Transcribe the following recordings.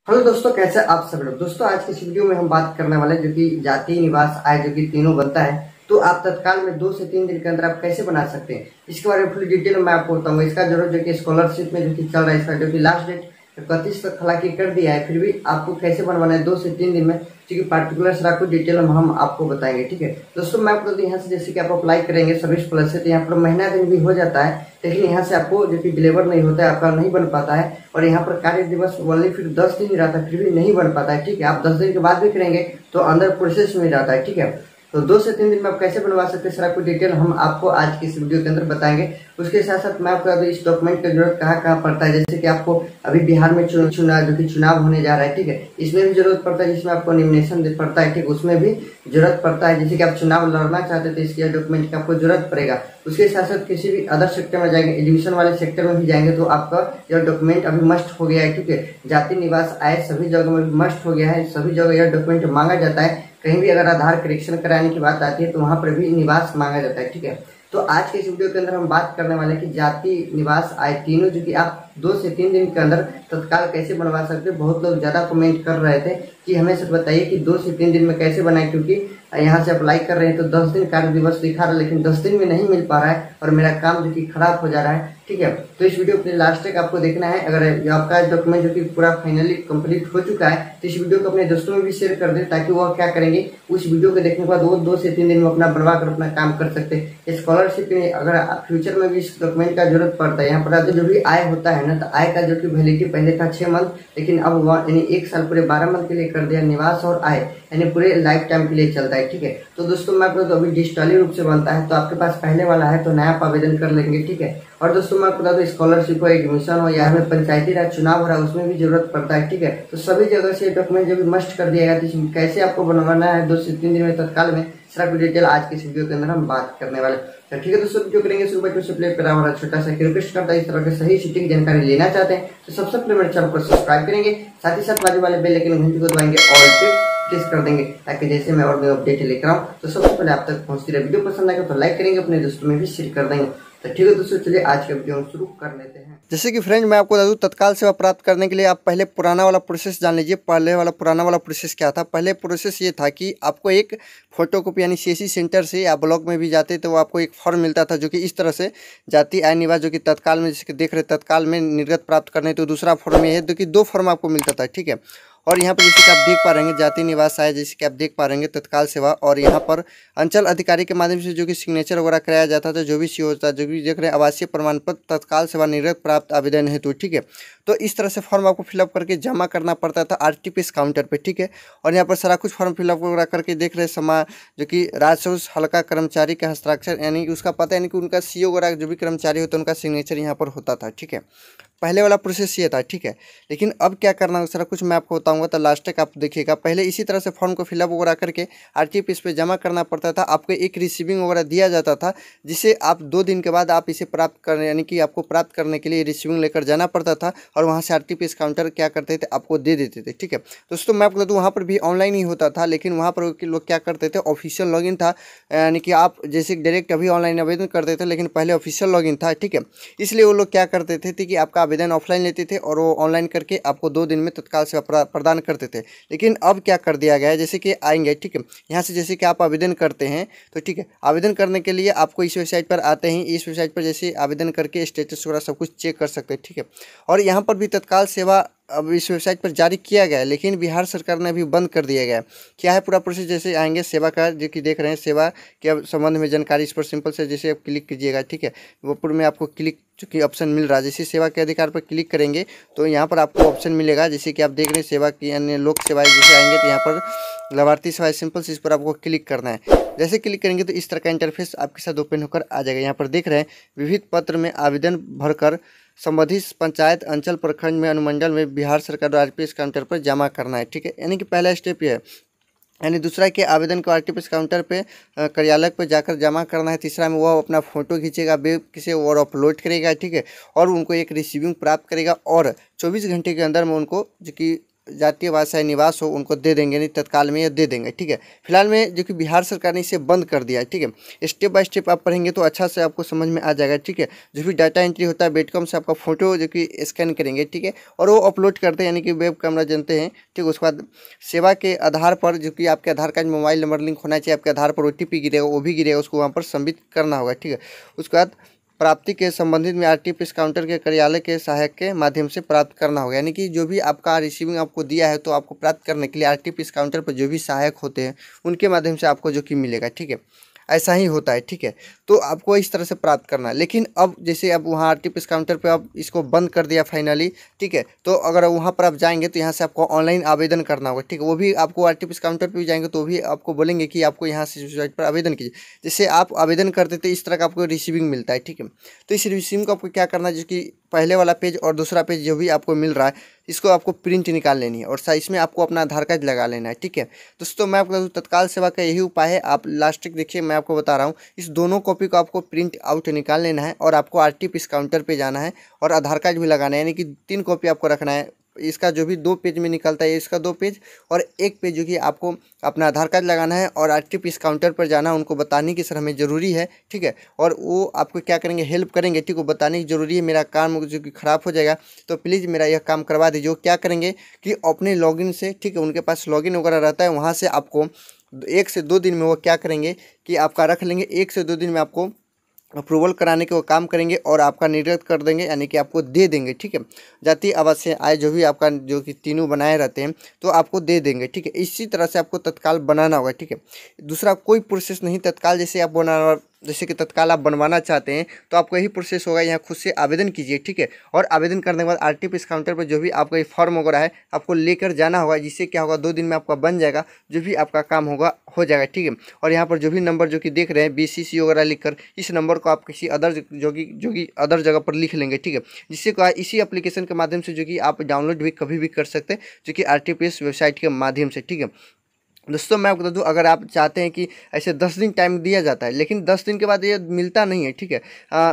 Hello दोस्तों, कैसे आप सब लोग। दोस्तों आज की इस वीडियो में हम बात करने वाले हैं जो कि जाति निवास आय जो कि तीनों बनता है, तो आप तत्काल में 2 से 3 दिन के अंदर आप कैसे बना सकते हैं, इसके बारे में फुल डिटेल में मैं आपको बताऊंगा। इसका जरूर जो कि स्कॉलरशिप में जो कि चल रहा है, इसका जो कि लास्ट डेट 31 तक हालांकि कर दिया है, फिर भी आपको कैसे बनवाना है 2 से 3 दिन में, क्योंकि पार्टिकुलर सारा कुछ डिटेल में हम आपको बताएंगे। ठीक है दोस्तों, मैं आपको यहाँ से जैसे कि आप अप्लाई करेंगे सर्विस प्लस से, तो यहाँ पर महीना दिन भी हो जाता है, लेकिन यहाँ से आपको जो कि डिलीवर नहीं होता है, आपका नहीं बन पाता है। और यहाँ पर कार्य दिवस ओनली फिर 10 दिन ही रहता है, फिर भी नहीं बन पाता है। ठीक है, आप 10 दिन के बाद भी करेंगे तो अंदर प्रोसेस में जाता है। ठीक है, तो 2 से 3 दिन में आप कैसे बनवा सकते हैं, सारा कुछ डिटेल हम आपको आज की इस वीडियो के अंदर बताएंगे। उसके साथ साथ मैं आपको अभी इस डॉक्यूमेंट की जरूरत कहाँ कहाँ पड़ता है, जैसे कि आपको अभी बिहार में चुनाव जो कि चुनाव होने जा रहा है, ठीक है, इसमें भी जरूरत पड़ता है, जिसमें आपको नॉमिनेशन पड़ता है, ठीक, उसमें भी जरूरत पड़ता है। जैसे कि आप चुनाव लड़ना चाहते थे, इसके डॉक्यूमेंट की आपको जरूरत पड़ेगा। उसके साथ साथ किसी भी अदर सेक्टर में जाएंगे, एजुकेशन वाले सेक्टर में भी जाएंगे, तो आपका यह डॉक्यूमेंट अभी मस्ट हो गया है। ठीक है, जाति निवास आय सभी जगह में मस्ट हो गया है, सभी जगह यह डॉक्यूमेंट मांगा जाता है। कहीं भी अगर आधार करेक्शन कराने की बात आती है तो वहां पर भी निवास मांगा जाता है। ठीक है, तो आज के इस वीडियो के अंदर हम बात करने वाले हैं कि जाति निवास आय तीनों जो कि आप 2 से 3 दिन के अंदर तत्काल कैसे बनवा सकते हैं। बहुत लोग ज्यादा कमेंट कर रहे थे कि हमें सिर्फ बताइए कि 2 से 3 दिन में कैसे बनाए, क्योंकि यहाँ से अप्लाई कर रहे हैं तो 10 दिन कार्य दिवस दिखा रहा है, लेकिन 10 दिन में नहीं मिल पा रहा है और मेरा काम जो कि खराब हो जा रहा है। ठीक है, तो इस वीडियो अपने लास्ट तक आपको देखना है। अगर आपका डॉक्यूमेंट जो कि पूरा फाइनली कंप्लीट हो चुका है तो इस वीडियो को अपने दोस्तों में भी शेयर कर दे, ताकि वो क्या करेंगे, उस वीडियो को देखने के बाद वो 2 से 3 दिन में अपना बनवा कर अपना काम कर सकते हैं। स्कॉलरशिप में अगर फ्यूचर में भी इस डॉक्यूमेंट का जरूरत पड़ता है, यहाँ पर जो भी आय होता है ना, तो आय का जो कि वैलिडिटी पहले था 6 मंथ, लेकिन अब यानी 1 साल पूरे 12 मंथ के लिए कर दिया। निवास और आय यानी पूरे लाइफ टाइम के लिए चलता है। ठीक है, तो दोस्तों मैं आपको तो अभी डिजिटली रूप से बनता है, तो आपके पास पहले वाला है तो नया आप आवेदन कर लेंगे। ठीक है, और दोस्तों मैं आपको बता दूं, स्कॉलरशिप हो, एडमिशन हो, या हमें पंचायती राज चुनाव हो रहा है, उसमें भी जरूरत पड़ता है। ठीक है, तो सभी जगह से डॉक्यूमेंट जो भी मस्ट कर दिया गया, तो कैसे आपको बनवाना है 2 से 3 दिन में तत्काल में, सारा डिटेल आज की इस वीडियो के अंदर हम बात करने वाले। तो ठीक है दोस्तों, वीडियो करेंगे शुरू। बच्चों से प्ले करा वाला छोटा सा रिक्वेस्ट करता है, इस तरह के सही सिटी की जानकारी लेना चाहते हैं तो सबसे पहले मेरे चैनल को सब्सक्राइब करेंगे, साथ ही साथ बाजू वाले बेल आइकन घंटी को दबाएंगे, ऑल पे प्रेस कर देंगे, ताकि जैसे मैं और भी अपडेट लेकर आऊँ तो सबसे पहले आप तक पहुंचती रहे। वीडियो पसंद आएगा तो लाइक करेंगे, अपने दोस्तों में भी शेयर कर देंगे। तो ठीक है दोस्तों, चलिए आज का वीडियो हम शुरू कर लेते हैं। जैसे कि फ्रेंड मैं आपको बता दूं, तत्काल सेवा प्राप्त करने के लिए आप पहले पुराना वाला प्रोसेस जान लीजिए। पुराना वाला प्रोसेस क्या था। पहले प्रोसेस ये था कि आपको एक फोटोकॉपी यानी सीएससी सेंटर से या ब्लॉक में भी जाते तो आपको एक फॉर्म मिलता था, जो कि इस तरह से जाति आय निवास जो कि तत्काल में जैसे देख रहे तत्काल में निर्गत प्राप्त करने, तो दूसरा फॉर्म ये है, जो कि 2 फॉर्म आपको मिलता था। ठीक है, और यहाँ पर जैसे कि आप देख पा रहे हैं जाति निवास आय, जैसे कि आप देख पा रहे हैं तत्काल सेवा, और यहाँ पर अंचल अधिकारी के माध्यम से जो कि सिग्नेचर वगैरह कराया जाता था, जो भी सी होता है, जो भी देख रहे हैं आवासीय प्रमाण पत्र तत्काल सेवा निर्गत प्राप्त आवेदन हेतु। ठीक है, तो इस तरह से फॉर्म आपको फिलअप करके जमा करना पड़ता था आरटीपीएस काउंटर पे। ठीक है, और यहाँ पर सारा कुछ फॉर्म फिलअप वगैरह करके देख रहे समा जो कि राजस्व हल्का कर्मचारी का हस्ताक्षर, यानी कि उसका पता, यानी कि उनका सीओ वगैरह जो भी कर्मचारी होता है उनका सिग्नेचर यहाँ पर होता था। ठीक है, पहले वाला प्रोसेस ये था। ठीक है, लेकिन अब क्या करना है सारा कुछ मैं आपको बताऊंगा, तो लास्ट तक आप देखिएगा। पहले इसी तरह से फॉर्म को फिलअप वगैरह करके आरटीपीएस पे जमा करना पड़ता था। आपको एक रिसीविंग वगैरह दिया जाता था, जिसे आप 2 दिन के बाद आप इसे प्राप्त करने, यानी कि आपको प्राप्त करने के लिए रिसीविंग लेकर जाना पड़ता था, और वहाँ से आरटीपीएस काउंटर क्या करते थे, आपको दे देते थे। ठीक है दोस्तों, मैं आपको बता दूँ वहाँ पर भी ऑनलाइन ही होता था, लेकिन वहाँ पर लोग क्या करते थे, ऑफिशियल लॉगिन था, यानी कि आप जैसे डायरेक्ट अभी ऑनलाइन आवेदन करते थे, लेकिन पहले ऑफिशियल लॉगिन था। ठीक है, इसलिए वो लोग क्या करते थे कि आपका आवेदन ऑफलाइन लेते थे और वो ऑनलाइन करके आपको 2 दिन में तत्काल सेवा प्रदान करते थे। लेकिन अब क्या कर दिया गया है, जैसे कि आएंगे, ठीक है, यहाँ से जैसे कि आप आवेदन करते हैं, तो ठीक है, आवेदन करने के लिए आपको इस वेबसाइट पर आते हैं, इस वेबसाइट पर जैसे आवेदन करके स्टेटस वगैरह सब कुछ चेक कर सकते हैं। ठीक है, और यहाँ पर भी तत्काल सेवा अब इस वेबसाइट पर जारी किया गया है, लेकिन बिहार सरकार ने अभी बंद कर दिया गया है। क्या है पूरा प्रोसेस, जैसे आएंगे सेवा का, जो कि देख रहे हैं सेवा के संबंध में जानकारी, इस पर सिंपल से जैसे आप क्लिक कीजिएगा। ठीक है, ऊपर में आपको क्लिक जो कि ऑप्शन मिल रहा है, जैसे सेवा के अधिकार पर क्लिक करेंगे तो यहाँ पर आपको ऑप्शन मिलेगा, जैसे कि आप देख रहे हैं सेवा की अन्य लोक सेवाएं, जैसे आएंगे तो यहाँ पर लाभार्थी सेवाएं सिंपल से, इस पर आपको क्लिक करना है। जैसे क्लिक करेंगे तो इस तरह का इंटरफेस आपके साथ ओपन होकर आ जाएगा। यहाँ पर देख रहे हैं विविध पत्र में आवेदन भरकर संबंधित पंचायत, अंचल, प्रखंड में, अनुमंडल में बिहार सरकार आरटीपीएस काउंटर पर जमा करना है। ठीक है, यानी कि पहला स्टेप ये है। यानी दूसरा कि आवेदन को आरटीपीएस काउंटर पे कार्यालय पर जाकर जमा करना है। तीसरा में वो अपना फोटो खींचेगा, वेब किसे और अपलोड करेगा। ठीक है, और उनको एक रिसीविंग प्राप्त करेगा, और 24 घंटे के अंदर में उनको जो कि जातीय भाषा निवास हो उनको दे देंगे, नहीं तत्काल में ये दे देंगे। ठीक है, फिलहाल में जो कि बिहार सरकार ने इसे बंद कर दिया है। ठीक है, स्टेप बाय स्टेप आप पढ़ेंगे तो अच्छा से आपको समझ में आ जाएगा। ठीक है, जो भी डाटा एंट्री होता है बेडकॉम से आपका फोटो जो कि स्कैन करेंगे, ठीक है, और वो अपलोड करते हैं, यानी कि वेब कैमरा जानते हैं। ठीक, उसके बाद सेवा के आधार पर जो कि आपके आधार कार्ड मोबाइल नंबर लिंक होना चाहिए, आपके आधार पर OTP गिरेगा, वो भी गिरेगा, उसको वहाँ पर सबमिट करना होगा। ठीक है, उसके बाद प्राप्ति के संबंधित में RTPS काउंटर के कार्यालय के सहायक के माध्यम से प्राप्त करना होगा, यानी कि जो भी आपका रिसीविंग आपको दिया है तो आपको प्राप्त करने के लिए RTPS काउंटर पर जो भी सहायक होते हैं उनके माध्यम से आपको जो कि मिलेगा। ठीक है, ऐसा ही होता है। ठीक है, तो आपको इस तरह से प्राप्त करना है। लेकिन अब जैसे अब वहाँ RTPS काउंटर पे अब इसको बंद कर दिया फाइनली। ठीक है, तो अगर वहाँ पर आप जाएंगे तो यहाँ से आपको ऑनलाइन आवेदन करना होगा। ठीक है, वो भी आपको RTPS काउंटर पे भी जाएंगे तो भी आपको बोलेंगे कि आपको यहाँ से वेबसाइट पर आवेदन कीजिए। जैसे आप आवेदन करते थे इस तरह का आपको रिसीविंग मिलता है। ठीक है, तो इस रिसीविंग को आपको क्या करना है, जो कि पहले वाला पेज और दूसरा पेज जो भी आपको मिल रहा है इसको आपको प्रिंट निकाल लेनी है और साइज में आपको अपना आधार कार्ड लगा लेना है। ठीक है दोस्तों, मैं आपको तत्काल सेवा का यही उपाय है। आप लास्ट तक देखिए, मैं आपको बता रहा हूँ, इस दोनों कॉपी को आपको प्रिंट आउट निकाल लेना है और आपको RTPS काउंटर पे जाना है और आधार कार्ड भी लगाना है, यानी कि 3 कॉपी आपको रखना है। इसका जो भी 2 पेज में निकलता है इसका 2 पेज और 1 पेज जो कि आपको अपना आधार कार्ड लगाना है और RTPS काउंटर पर जाना है, उनको बताने की सर हमें ज़रूरी है। ठीक है, और वो आपको क्या करेंगे, हेल्प करेंगे। ठीक है, बताने की ज़रूरी है, मेरा काम जो कि ख़राब हो जाएगा तो प्लीज़ मेरा यह काम करवा दीजिए। वो क्या करेंगे कि अपने लॉगिन से, ठीक है, उनके पास लॉगिन वगैरह रहता है, वहाँ से आपको 1 से 2 दिन में वो क्या करेंगे कि आपका रख लेंगे। 1 से 2 दिन में आपको अप्रूवल कराने के वो काम करेंगे और आपका निर्गत कर देंगे, यानी कि आपको दे देंगे। ठीक है, जाति आवासीय आय जो भी आपका जो कि तीनों बनाए रहते हैं तो आपको दे देंगे। ठीक है, इसी तरह से आपको तत्काल बनाना होगा। ठीक है, दूसरा कोई प्रोसेस नहीं, तत्काल जैसे आप बनाना, जैसे कि तत्काल आप बनवाना चाहते हैं तो आपको यही प्रोसेस होगा, यहाँ खुद से आवेदन कीजिए। ठीक है, और आवेदन करने के बाद RTPS काउंटर पर जो भी आपका ये फॉर्म वगैरह है आपको लेकर जाना होगा, जिससे क्या होगा 2 दिन में आपका बन जाएगा, जो भी आपका काम होगा हो जाएगा। ठीक है, और यहाँ पर जो भी नंबर जो कि देख रहे हैं BCC वगैरह लिखकर, इस नंबर को आप किसी अदर जो कि अदर जगह पर लिख लेंगे। ठीक है, जिससे क्या इसी एप्लीकेशन के माध्यम से जो कि आप डाउनलोड भी कभी भी कर सकते हैं, जो कि RTPS वेबसाइट के माध्यम से। ठीक है दोस्तों, मैं आपको बता दूं, अगर आप चाहते हैं कि ऐसे 10 दिन टाइम दिया जाता है, लेकिन 10 दिन के बाद ये मिलता नहीं है। ठीक है,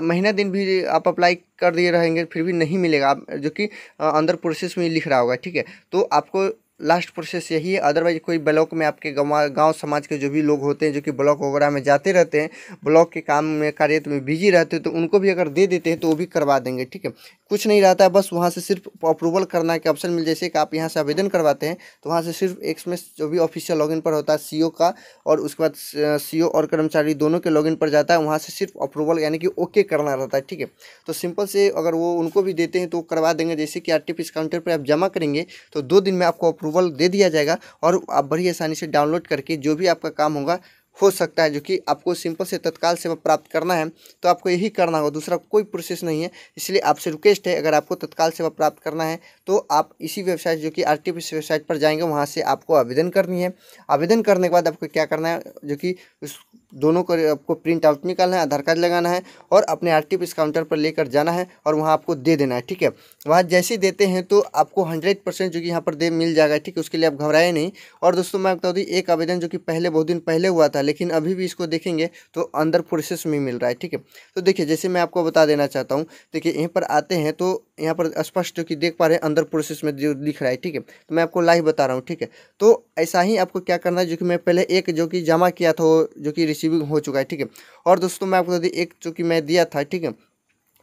महीना दिन भी आप अप्लाई कर दिए रहेंगे फिर भी नहीं मिलेगा, आप जो कि अंदर प्रोसेस में लिख रहा होगा। ठीक है, तो आपको लास्ट प्रोसेस यही है। अदरवाइज कोई ब्लॉक में आपके गांव समाज के जो भी लोग होते हैं जो कि ब्लॉक वगैरह में जाते रहते हैं, ब्लॉक के काम में कार्य में बिजी रहते हैं, तो उनको भी अगर दे देते हैं तो वो भी करवा देंगे। ठीक है, कुछ नहीं रहता है, बस वहाँ से सिर्फ अप्रूवल करना के ऑप्शन मिल, जैसे कि आप यहाँ से आवेदन करवाते हैं तो वहाँ से सिर्फ एक में जो भी ऑफिशियल लॉगिन पर होता है CO का, और उसके बाद CO और कर्मचारी दोनों के लॉगिन पर जाता है, वहाँ से सिर्फ अप्रूवल यानी कि ओके करना रहता है। ठीक है, तो सिंपल से अगर वो उनको भी देते हैं तो करवा देंगे। जैसे कि RTPS काउंटर पर आप जमा करेंगे तो 2 दिन में आपको अप्रूवल दे दिया जाएगा और आप बड़ी आसानी से डाउनलोड करके जो भी आपका काम होगा हो सकता है। जो कि आपको सिंपल से तत्काल सेवा प्राप्त करना है तो आपको यही करना होगा, दूसरा कोई प्रोसेस नहीं है। इसलिए आपसे रिक्वेस्ट है, अगर आपको तत्काल सेवा प्राप्त करना है तो आप इसी वेबसाइट जो कि RTPS वेबसाइट पर जाएंगे, वहाँ से आपको आवेदन करनी है। आवेदन करने के बाद आपको क्या करना है, जो कि उस दोनों को आपको प्रिंट आउट निकालना है, आधार कार्ड लगाना है और अपने RTPS काउंटर पर लेकर जाना है और वहाँ आपको दे देना है। ठीक है, वहाँ जैसे देते हैं तो आपको 100% जो कि यहाँ पर दे मिल जाएगा। ठीक है, उसके लिए आप घबराए नहीं। और दोस्तों, मैं बता दूँ, एक आवेदन जो कि पहले बहुत दिन पहले हुआ था, लेकिन अभी भी इसको देखेंगे तो अंदर प्रोसेस में मिल रहा है। ठीक है, तो देखिए, जैसे मैं आपको बता देना चाहता हूँ, देखिए यहीं पर आते हैं तो यहाँ पर स्पष्ट जो कि देख पा रहे हैं अंदर प्रोसेस में जो दिख रहा है। ठीक है, तो मैं आपको लाइव बता रहा हूँ। ठीक है, तो ऐसा ही आपको क्या करना है, जो कि मैं पहले एक जो कि जमा किया था जो कि रिसीविंग हो चुका है। ठीक है, और दोस्तों मैं आपको बता दी, एक जो कि मैं दिया था, ठीक है,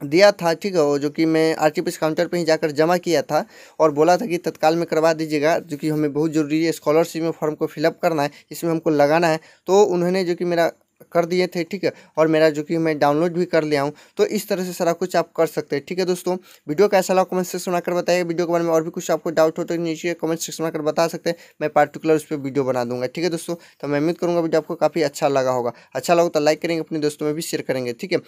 दिया था, ठीक है, वो जो कि मैं RTPS काउंटर पे ही जाकर जमा किया था और बोला था कि तत्काल में करवा दीजिएगा, जो कि हमें बहुत ज़रूरी है, स्कॉलरशिप में फॉर्म को फिलअप करना है, इसमें हमको लगाना है। तो उन्होंने जो कि मेरा कर दिए थे। ठीक है, और मेरा जो कि मैं डाउनलोड भी कर लिया हूँ। तो इस तरह से सारा कुछ आप कर सकते हैं। ठीक है दोस्तों, वीडियो कैसा लगा कमेंट सेक्शन में आकर बताइए। वीडियो के बारे में और भी कुछ आपको डाउट हो तो नीचे कमेंट सेक्शन में आकर बता सकते हैं, मैं पार्टिकुलर उस पर वीडियो बना दूंगा। ठीक है दोस्तों, तो मैं उम्मीद करूँगा वीडियो आपको काफ़ी अच्छा लगा होगा। अच्छा लगा तो लाइक करेंगे, अपने दोस्तों में भी शेयर करेंगे। ठीक है।